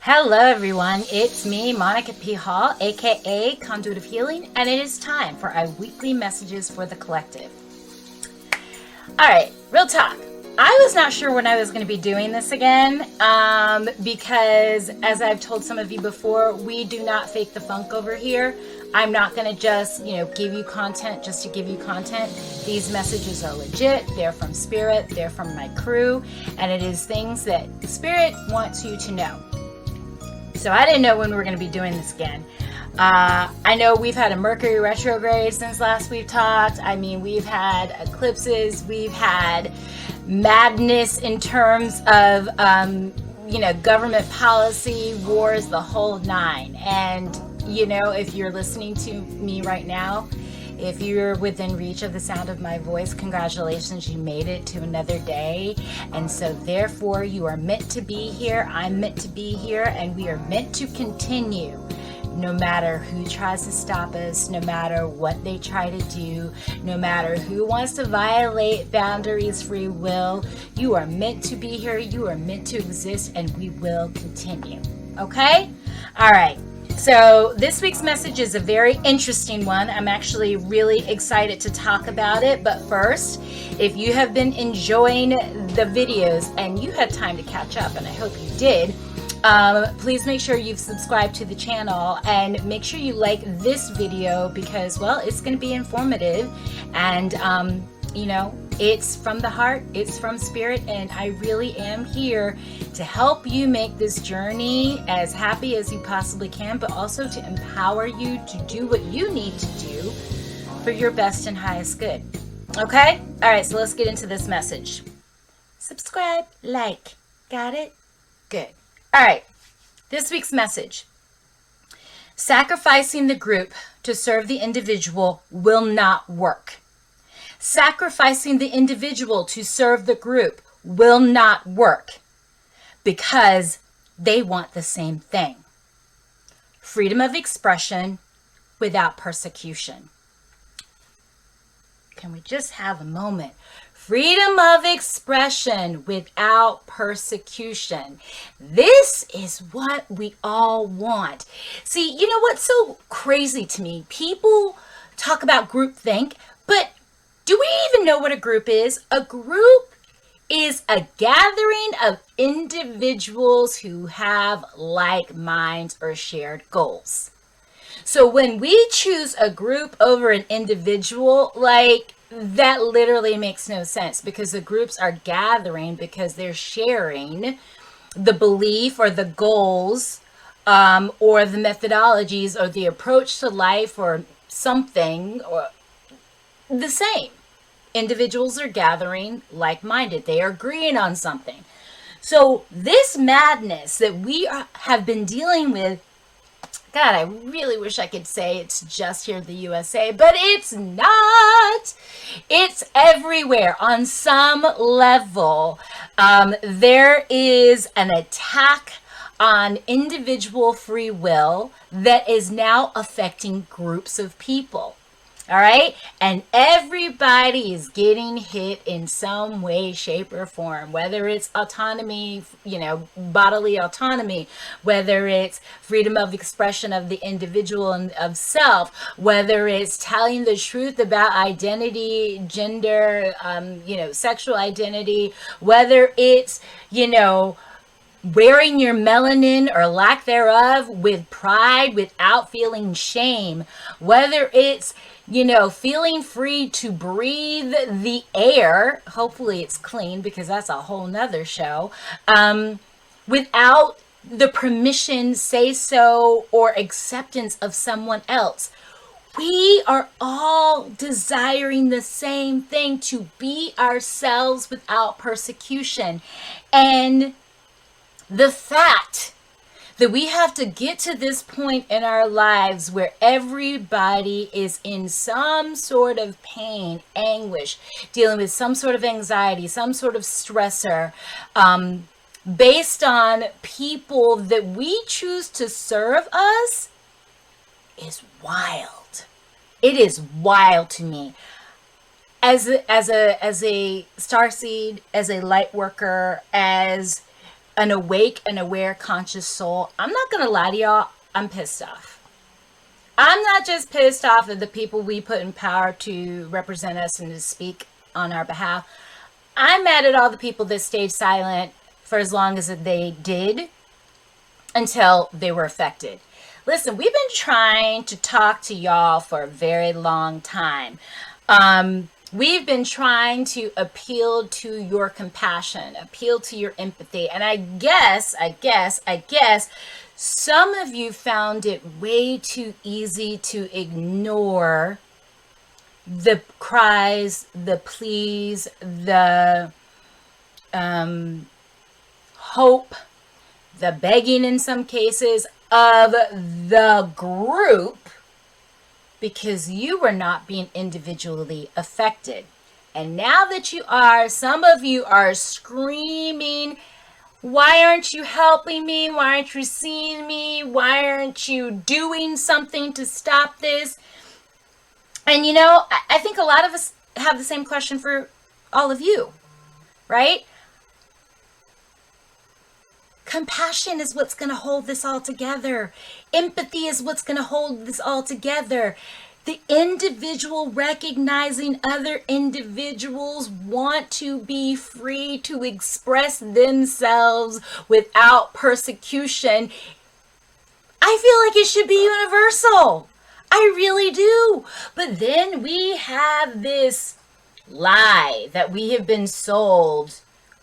Hello, everyone. It's me, Monica P. Hall, aka Conduit of Healing, and it is time for our weekly messages for the collective. All right, real talk. I was not sure when I was going to be doing this again because, as I've told some of you before, we do not fake the funk over here. I'm not going to just, give you content just to give you content. These messages are legit. They're from Spirit. They're from my crew. And it is things that Spirit wants you to know. So I didn't know when we were going to be doing this again. I know we've had a Mercury retrograde since last we've talked. I mean, we've had eclipses. We've had madness in terms of, government policy, wars, the whole nine. And, if you're listening to me right now, if you're within reach of the sound of my voice, congratulations, you made it to another day. And so therefore you are meant to be here. I'm meant to be here, and we are meant to continue. No matter who tries to stop us, no matter what they try to do, no matter who wants to violate boundaries, free will, you are meant to be here, you are meant to exist, and we will continue. Okay? All right. So this week's message is a very interesting one. I'm actually really excited to talk about it. But first, if you have been enjoying the videos and you had time to catch up, and I hope you did, please make sure you've subscribed to the channel and make sure you like this video because, well, it's going to be informative and, it's from the heart, it's from Spirit, and I really am here to help you make this journey as happy as you possibly can, but also to empower you to do what you need to do for your best and highest good. Okay? All right, so let's get into this message. Subscribe, like. Got it? Good. All right, this week's message. Sacrificing the group to serve the individual will not work. Sacrificing the individual to serve the group will not work because they want the same thing. Freedom of expression without persecution. Can we just have a moment? Freedom of expression without persecution. This is what we all want. See, you know what's so crazy to me? People talk about groupthink, but do we even know what a group is? A group is a gathering of individuals who have like minds or shared goals. So when we choose a group over an individual, that literally makes no sense because the groups are gathering because they're sharing the belief or the goals or the methodologies or the approach to life or something or the same. Individuals are gathering like-minded. They are agreeing on something. So this madness that we have been dealing with, God, I really wish I could say it's just here in the USA, but it's not. It's everywhere on some level. There is an attack on individual free will that is now affecting groups of people. All right. And everybody is getting hit in some way, shape, or form, whether it's autonomy, bodily autonomy, whether it's freedom of expression of the individual and of self, whether it's telling the truth about identity, gender, sexual identity, whether it's, wearing your melanin or lack thereof with pride without feeling shame, whether it's feeling free to breathe the air, hopefully it's clean because that's a whole nother show, without the permission, say so, or acceptance of someone else. We are all desiring the same thing, to be ourselves without persecution. And the fact that we have to get to this point in our lives where everybody is in some sort of pain, anguish, dealing with some sort of anxiety, some sort of stressor, based on people that we choose to serve us is wild. It is wild to me. As a starseed, as a light worker, as an awake and aware conscious soul, I'm not going to lie to y'all, I'm pissed off. I'm not just pissed off at the people we put in power to represent us and to speak on our behalf. I'm mad at all the people that stayed silent for as long as they did until they were affected. Listen, we've been trying to talk to y'all for a very long time. We've been trying to appeal to your compassion, appeal to your empathy. And I guess, some of you found it way too easy to ignore the cries, the pleas, the hope, the begging in some cases of the group, because you were not being individually affected. And now that you are, some of you are screaming, why aren't you helping me? Why aren't you seeing me? Why aren't you doing something to stop this? And you know, I think a lot of us have the same question for all of you, right? Compassion is what's going to hold this all together. Empathy is what's going to hold this all together. The individual recognizing other individuals want to be free to express themselves without persecution. I feel like it should be universal. I really do. But then we have this lie that we have been sold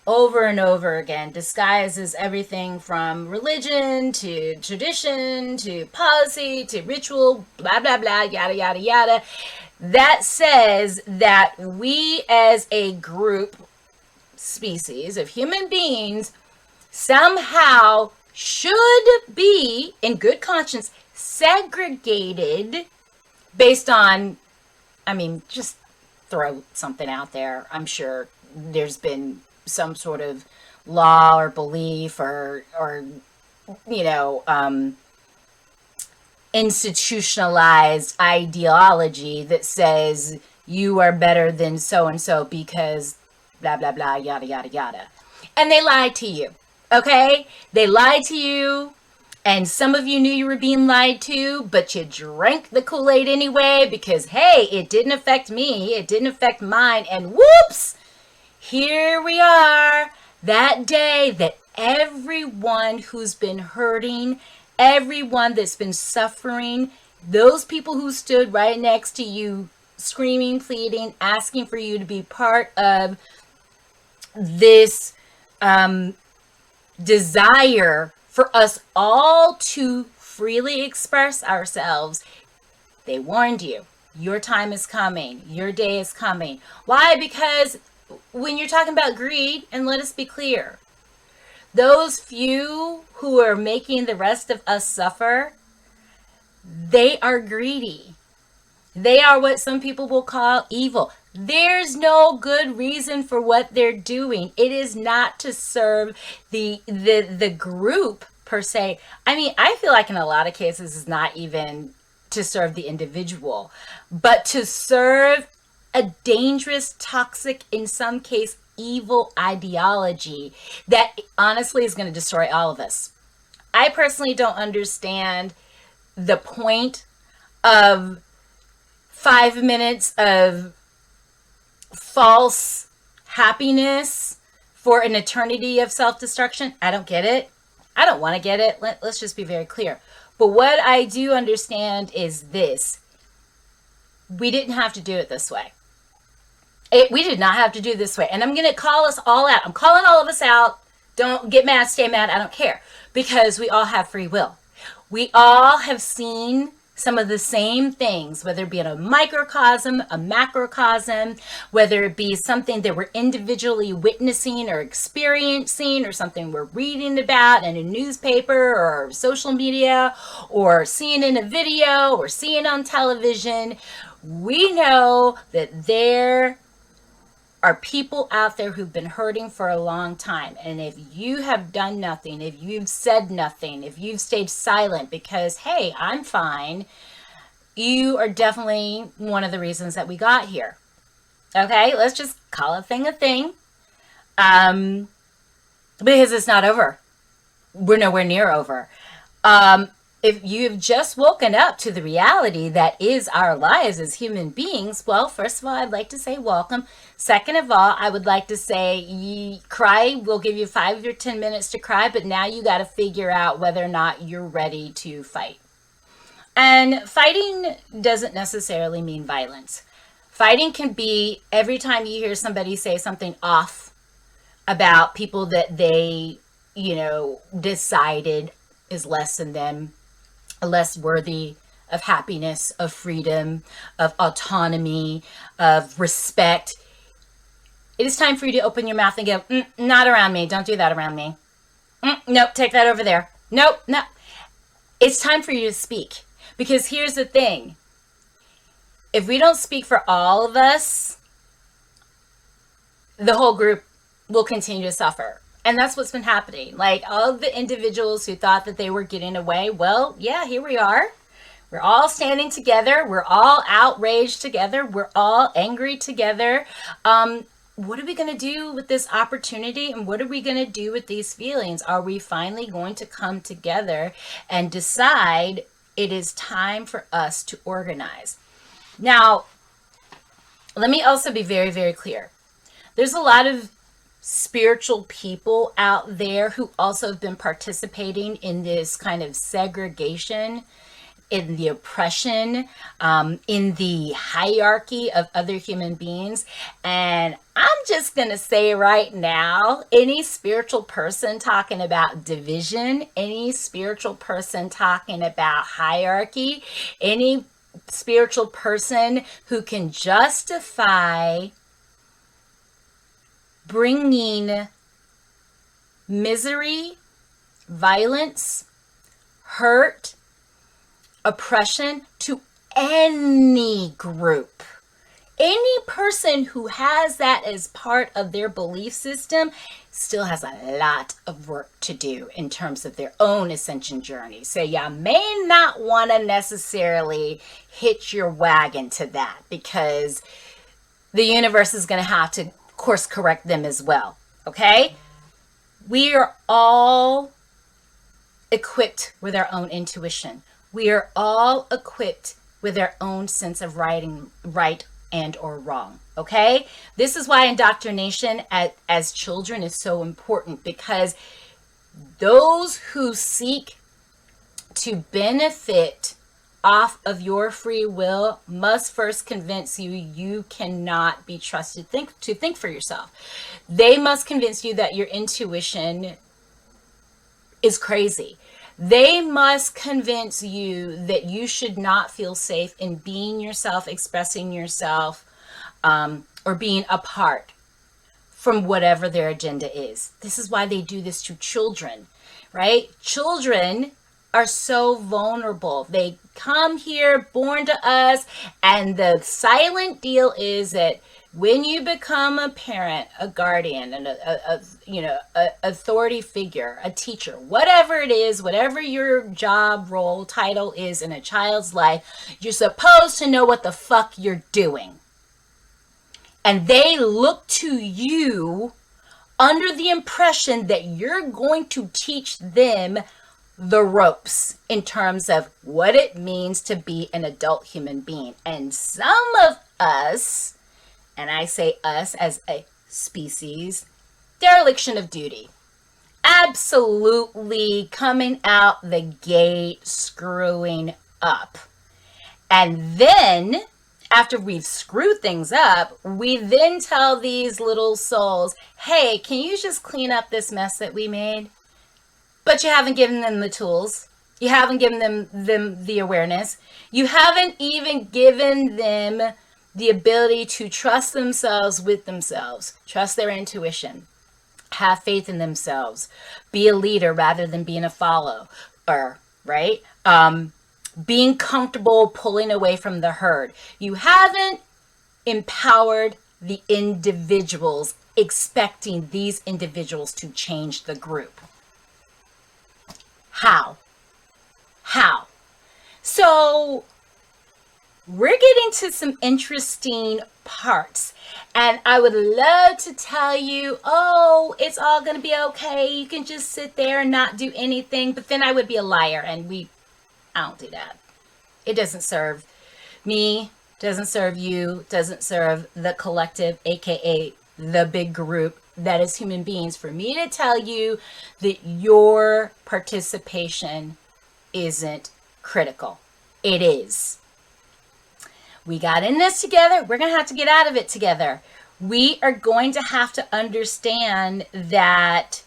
over and over again, disguises everything from religion to tradition to policy to ritual, blah, blah, blah, yada, yada, yada, that says that we as a group, species of human beings, somehow should be, in good conscience, segregated based on, I mean, just throw something out there. I'm sure there's been some sort of law or belief or you know, institutionalized ideology that says you are better than so and so because blah blah blah, yada yada yada. And they lied to you. Okay? They lied to you, and some of you knew you were being lied to, but you drank the Kool-Aid anyway because, hey, it didn't affect me, it didn't affect mine, and whoops, here we are, that day that everyone who's been hurting, everyone that's been suffering, those people who stood right next to you, screaming, pleading, asking for you to be part of this desire for us all to freely express ourselves, they warned you. Your time is coming. Your day is coming. Why? Because when you're talking about greed, and let us be clear, those few who are making the rest of us suffer, they are greedy. They are what some people will call evil. There's no good reason for what they're doing. It is not to serve the group per se. I mean, I feel like in a lot of cases it's not even to serve the individual, but to serve a dangerous, toxic, in some case, evil ideology that honestly is going to destroy all of us. I personally don't understand the point of 5 minutes of false happiness for an eternity of self-destruction. I don't get it. I don't want to get it. Let's just be very clear. But what I do understand is this. We didn't have to do it this way. We did not have to do it this way. And I'm going to call us all out. I'm calling all of us out. Don't get mad, stay mad. I don't care. Because we all have free will. We all have seen some of the same things, whether it be in a microcosm, a macrocosm, whether it be something that we're individually witnessing or experiencing, or something we're reading about in a newspaper or social media, or seeing in a video or seeing on television. We know that there are people out there who've been hurting for a long time. And if you have done nothing, if you've said nothing, if you've stayed silent because, hey, I'm fine, you are definitely one of the reasons that we got here. Okay, let's just call a thing, because it's not over. we're nowhere near over. Um, if you've just woken up to the reality that is our lives as human beings, well, first of all, I'd like to say welcome. Second of all, I would like to say cry. We'll give you 5 or 10 minutes to cry, but now you got to figure out whether or not you're ready to fight. And fighting doesn't necessarily mean violence. Fighting can be every time you hear somebody say something off about people that they, decided is less than them, less worthy of happiness, of freedom, of autonomy, of respect. It is time for you to open your mouth and go, not around me. Don't do that around me. Nope, take that over there. Nope, no. It's time for you to speak. Because here's the thing. If we don't speak for all of us, the whole group will continue to suffer. And that's what's been happening. Like all of the individuals who thought that they were getting away, well, yeah, here we are. We're all standing together. We're all outraged together. We're all angry together. What are we going to do with this opportunity? And what are we going to do with these feelings? Are we finally going to come together and decide it is time for us to organize? Now, let me also be very, very clear. There's a lot of spiritual people out there who also have been participating in this kind of segregation, in the oppression, in the hierarchy of other human beings. And I'm just going to say right now, any spiritual person talking about division, any spiritual person talking about hierarchy, any spiritual person who can justify bringing misery, violence, hurt, oppression to any group. Any person who has that as part of their belief system still has a lot of work to do in terms of their own ascension journey. So you may not want to necessarily hitch your wagon to that, because the universe is going to have to course correct them as well. Okay? We are all equipped with our own intuition. We are all equipped with our own sense of right and or wrong. Okay? This is why indoctrination as children is so important, because those who seek to benefit off of your free will must first convince you cannot be trusted to think for yourself. They must convince you that your intuition is crazy. They must convince you that you should not feel safe in being yourself, expressing yourself, or being apart from whatever their agenda is. This is why they do this to children, right? Children are so vulnerable. They come here born to us, and the silent deal is that when you become a parent, a guardian, and a authority figure, a teacher, whatever it is, whatever your job role title is in a child's life, you're supposed to know what the fuck you're doing. And they look to you under the impression that you're going to teach them the ropes in terms of what it means to be an adult human being. And some of us, and I say us as a species, dereliction of duty. Absolutely coming out the gate screwing up. And then, after we've screwed things up, we then tell these little souls, hey, can you just clean up this mess that we made? But you haven't given them the tools. You haven't given them the awareness. You haven't even given them the ability to trust themselves with themselves. Trust their intuition. Have faith in themselves. Be a leader rather than being a follower, right? Being comfortable pulling away from the herd. You haven't empowered the individuals, expecting these individuals to change the group. How? So we're getting to some interesting parts. And I would love to tell you, oh, it's all going to be okay. You can just sit there and not do anything. But then I would be a liar. And I don't do that. It doesn't serve me, doesn't serve you, doesn't serve the collective, aka the big group that is human beings, for me to tell you that your participation isn't critical. It is. We got in this together. We're going to have to get out of it together. We are going to have to understand that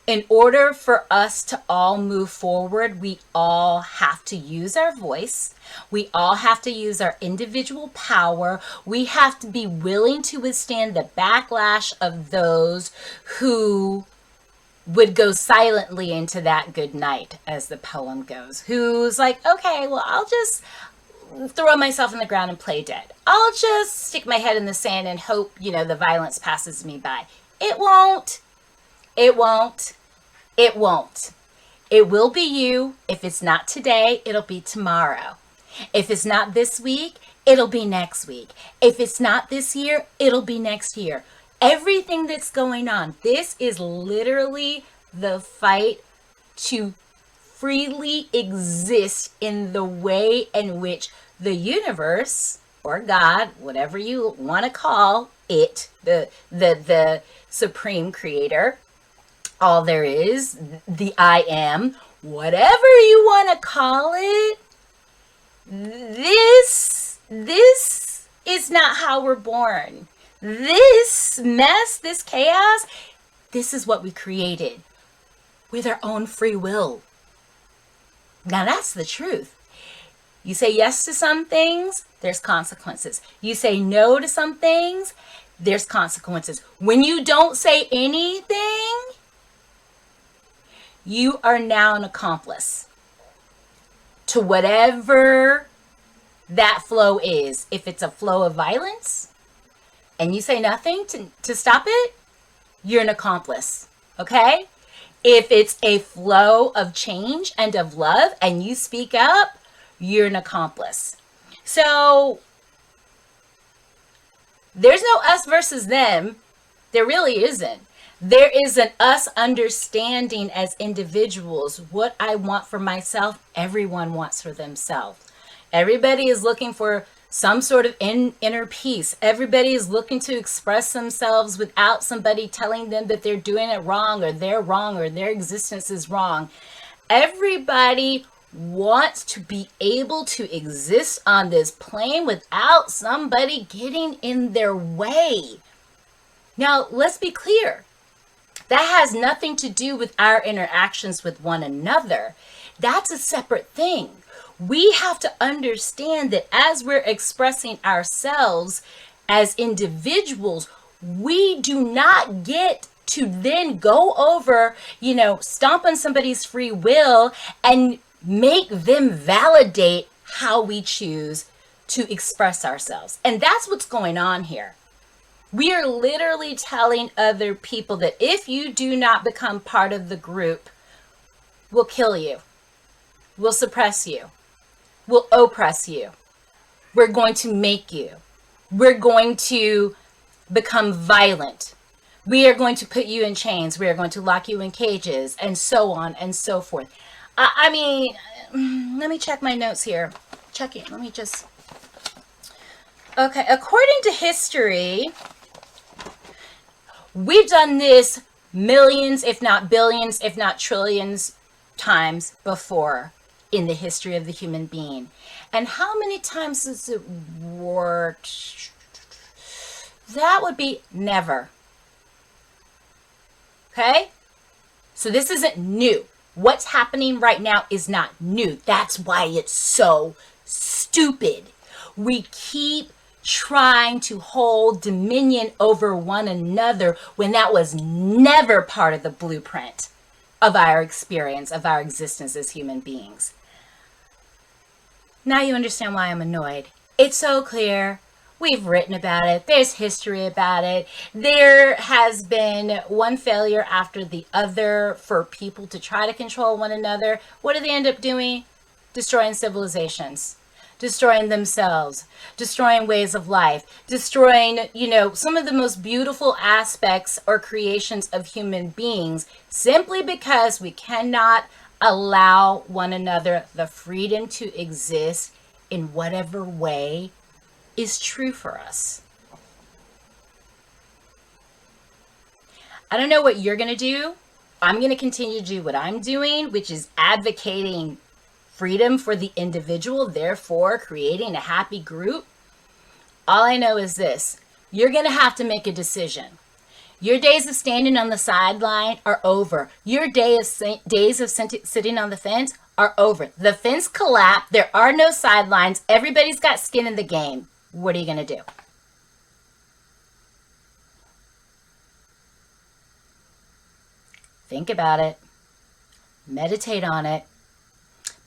in order for us to all move forward, we all have to use our voice. We all have to use our individual power. We have to be willing to withstand the backlash of those who would go silently into that good night, as the poem goes. Who's like, okay, well, I'll just throw myself in the ground and play dead. I'll just stick my head in the sand and hope, the violence passes me by. It won't. It won't. It won't. It will be you. If it's not today, it'll be tomorrow. If it's not this week, it'll be next week. If it's not this year, it'll be next year. Everything that's going on, this is literally the fight to freely exist in the way in which the universe or God, whatever you want to call it, the supreme creator, all there is, the I am, whatever you want to call it, this is not how we're born. This mess, this chaos, this is what we created with our own free will. Now that's the truth. You say yes to some things, there's consequences. You say no to some things, there's consequences. When you don't say anything, you are now an accomplice to whatever that flow is. If it's a flow of violence and you say nothing to stop it, you're an accomplice, okay? If it's a flow of change and of love and you speak up, you're an accomplice. So there's no us versus them. There really isn't. There is an us understanding as individuals. What I want for myself, everyone wants for themselves. Everybody is looking for some sort of inner peace. Everybody is looking to express themselves without somebody telling them that they're doing it wrong or their existence is wrong. Everybody wants to be able to exist on this plane without somebody getting in their way. Now, let's be clear. That has nothing to do with our interactions with one another. That's a separate thing. We have to understand that as we're expressing ourselves as individuals, we do not get to then go over, stomp on somebody's free will and make them validate how we choose to express ourselves. And that's what's going on here. We are literally telling other people that if you do not become part of the group, we'll kill you, we'll suppress you, we'll oppress you, we're going to make you, we're going to become violent, we are going to put you in chains, we are going to lock you in cages, and so on and so forth. I mean, let me check my notes here. Okay, according to history, we've done this millions, if not billions, if not trillions times before in the history of the human being. And how many times has it worked? That would be never. Okay? So this isn't new. What's happening right now is not new. That's why it's so stupid. We keep trying to hold dominion over one another when that was never part of the blueprint of our experience, of our existence as human beings. Now you understand why I'm annoyed. It's so clear. We've written about it. There's history about it. There has been one failure after the other for people to try to control one another. What do they end up doing? Destroying civilizations. destroying themselves, destroying ways of life, destroying, some of the most beautiful aspects or creations of human beings, simply because we cannot allow one another the freedom to exist in whatever way is true for us. I don't know what you're going to do. I'm going to continue to do what I'm doing, which is advocating freedom for the individual, therefore creating a happy group. All I know is this: you're going to have to make a decision. Your days of standing on the sideline are over. Your days of sitting on the fence are over. The fence collapsed. There are no sidelines. Everybody's got skin in the game. What are you going to do? Think about it. Meditate on it.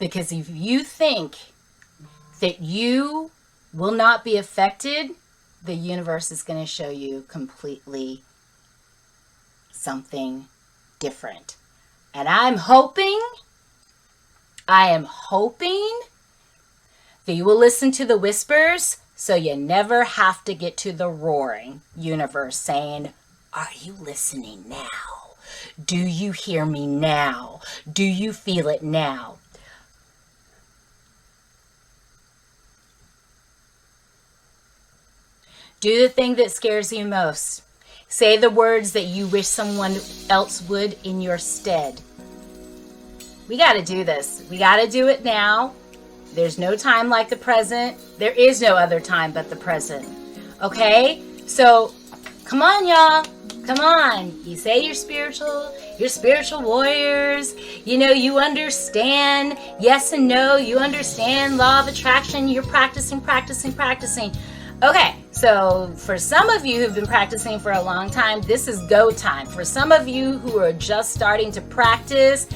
Because if you think that you will not be affected, the universe is going to show you completely something different. And I am hoping that you will listen to the whispers so you never have to get to the roaring universe saying, "Are you listening now? Do you hear me now? Do you feel it now?" Do the thing that scares you most. Say the words that you wish someone else would in your stead. We got to do this. We got to do it now. There's no time like the present. There is no other time but the present. Okay? So, come on, y'all. Come on. You say you're spiritual warriors. You understand yes and no. You understand law of attraction. You're practicing. Okay, so for some of you who've been practicing for a long time, this is go time. For some of you who are just starting to practice,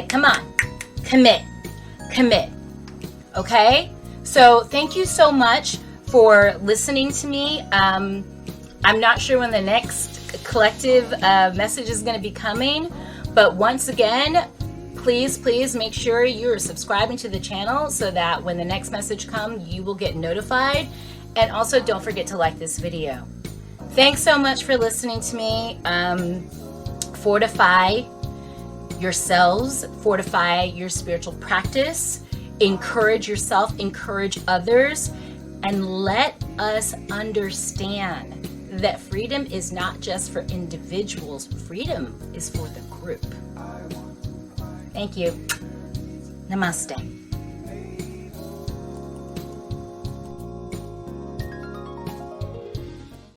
come on, commit. Okay? So thank you so much for listening to me. I'm not sure when the next collective message is going to be coming, but once again, please make sure you're subscribing to the channel so that when the next message comes, you will get notified. And also, don't forget to like this video. Thanks so much for listening to me. Fortify yourselves, fortify your spiritual practice, encourage yourself, encourage others, and let us understand that freedom is not just for individuals. Freedom is for the group. Thank you. Namaste.